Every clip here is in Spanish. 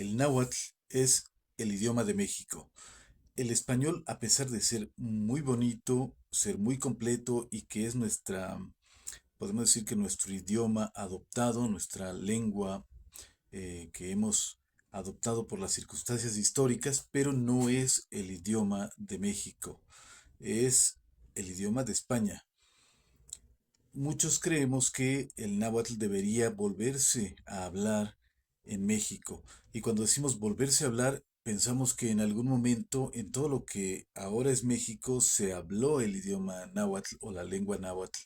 El náhuatl es el idioma de México. El español, a pesar de ser muy bonito, ser muy completo y que es podemos decir que nuestro idioma adoptado, nuestra lengua que hemos adoptado por las circunstancias históricas, pero no es el idioma de México, es el idioma de España. Muchos creemos que el náhuatl debería volverse a hablar en México. Y cuando decimos volverse a hablar, pensamos que en algún momento en todo lo que ahora es México se habló el idioma náhuatl o la lengua náhuatl.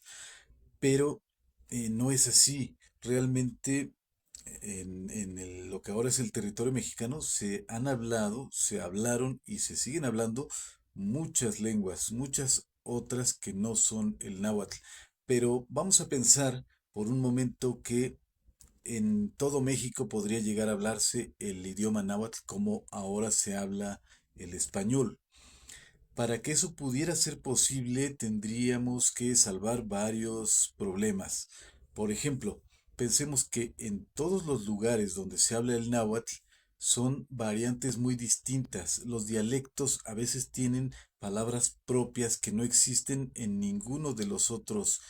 Pero no es así. Realmente lo que ahora es el territorio mexicano se han hablado, se hablaron y se siguen hablando muchas lenguas, muchas otras que no son el náhuatl. Pero vamos a pensar por un momento que en todo México podría llegar a hablarse el idioma náhuatl como ahora se habla el español. Para que eso pudiera ser posible, tendríamos que salvar varios problemas. Por ejemplo, pensemos que en todos los lugares donde se habla el náhuatl son variantes muy distintas. Los dialectos a veces tienen palabras propias que no existen en ninguno de los otros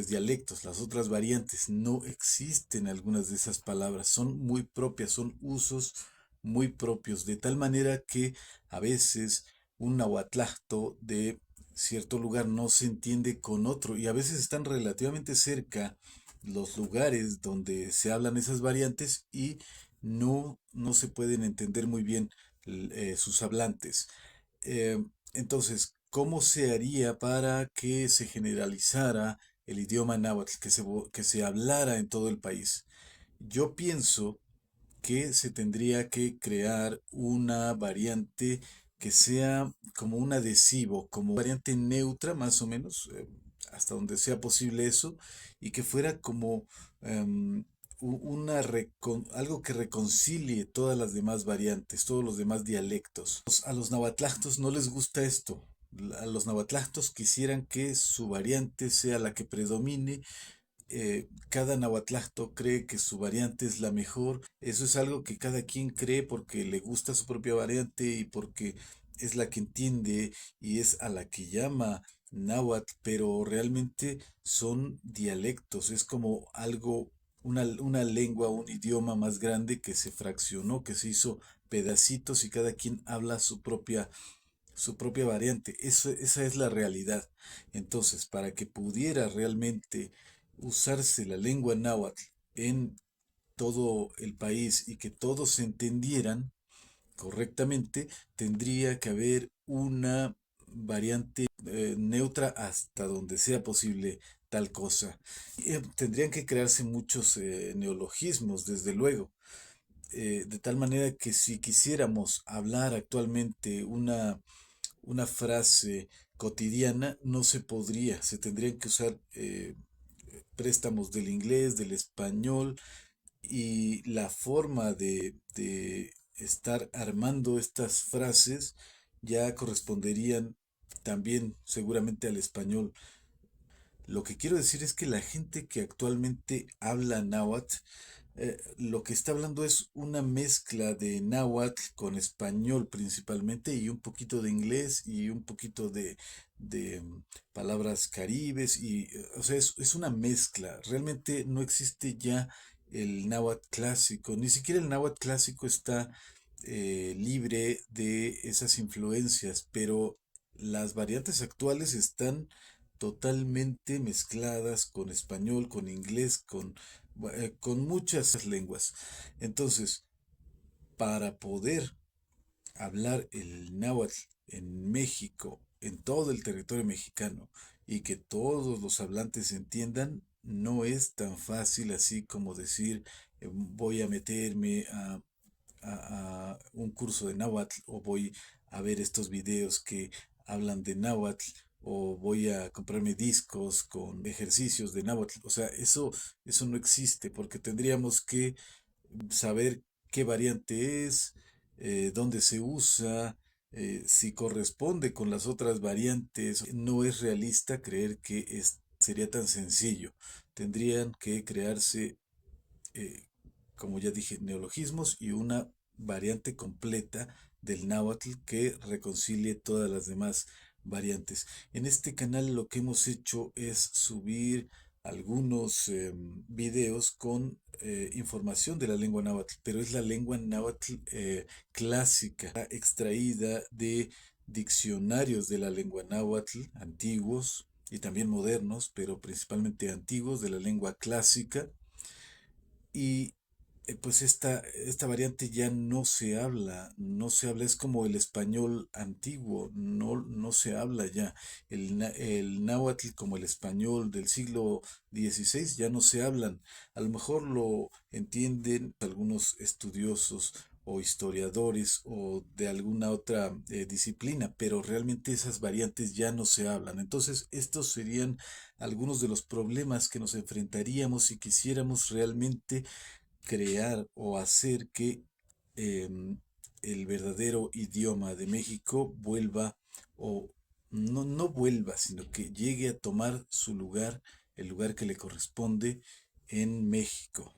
dialectos. Las otras variantes no existen algunas de esas palabras. Son muy propias, son usos muy propios, de tal manera que a veces un nahuatlacto de cierto lugar no se entiende con otro y a veces están relativamente cerca los lugares donde se hablan esas variantes y no se pueden entender muy bien sus hablantes. Eh, entonces, ¿cómo se haría para que se generalizara el idioma náhuatl, que se hablara en todo el país? Yo pienso que se tendría que crear una variante que sea como un adhesivo, como variante neutra más o menos, hasta donde sea posible eso, y que fuera como em, algo que reconcilie todas las demás variantes, todos los demás dialectos. A los nahuatlactos no les gusta esto. A los nahuatlactos quisieran que su variante sea la que predomine. Cada nahuatlacto cree que su variante es la mejor. Eso es algo que cada quien cree porque le gusta su propia variante y porque es la que entiende y es a la que llama náhuatl, pero realmente son dialectos, es como algo, una lengua, un idioma más grande que se fraccionó, que se hizo pedacitos y cada quien habla su propia variante. Esa es la realidad. Entonces, para que pudiera realmente usarse la lengua náhuatl en todo el país y que todos se entendieran correctamente, tendría que haber una variante neutra hasta donde sea posible tal cosa. Tendrían que crearse muchos neologismos, desde luego, de tal manera que si quisiéramos hablar actualmente una frase cotidiana no se podría, se tendrían que usar préstamos del inglés, del español y la forma de estar armando estas frases ya corresponderían también seguramente al español. Lo que quiero decir es que la gente que actualmente habla náhuatl, lo que está hablando es una mezcla de náhuatl con español principalmente y un poquito de inglés y un poquito de palabras caribes o sea, es una mezcla. Realmente no existe ya el náhuatl clásico, ni siquiera el náhuatl clásico está libre de esas influencias, pero las variantes actuales están totalmente mezcladas con español, con inglés, con muchas lenguas. Entonces, para poder hablar el náhuatl en México, en todo el territorio mexicano, y que todos los hablantes entiendan, no es tan fácil así como decir voy a meterme a un curso de náhuatl o voy a ver estos videos que hablan de náhuatl o voy a comprarme discos con ejercicios de náhuatl. O sea, eso no existe porque tendríamos que saber qué variante es, dónde se usa, si corresponde con las otras variantes. No es realista creer que sería tan sencillo. Tendrían que crearse como ya dije, neologismos y una variante completa del náhuatl que reconcilie todas las demás variantes. En este canal lo que hemos hecho es subir algunos videos con información de la lengua náhuatl, pero es la lengua náhuatl clásica, extraída de diccionarios de la lengua náhuatl antiguos y también modernos, pero principalmente antiguos de la lengua clásica. Y pues esta variante ya no se habla, no se habla, es como el español antiguo, no se habla ya. El náhuatl como el español del siglo XVI ya no se hablan. A lo mejor lo entienden algunos estudiosos o historiadores o de alguna otra disciplina, pero realmente esas variantes ya no se hablan. Entonces, estos serían algunos de los problemas que nos enfrentaríamos si quisiéramos realmente crear o hacer que em, el verdadero idioma de México vuelva o no vuelva, sino que llegue a tomar su lugar, el lugar que le corresponde en México.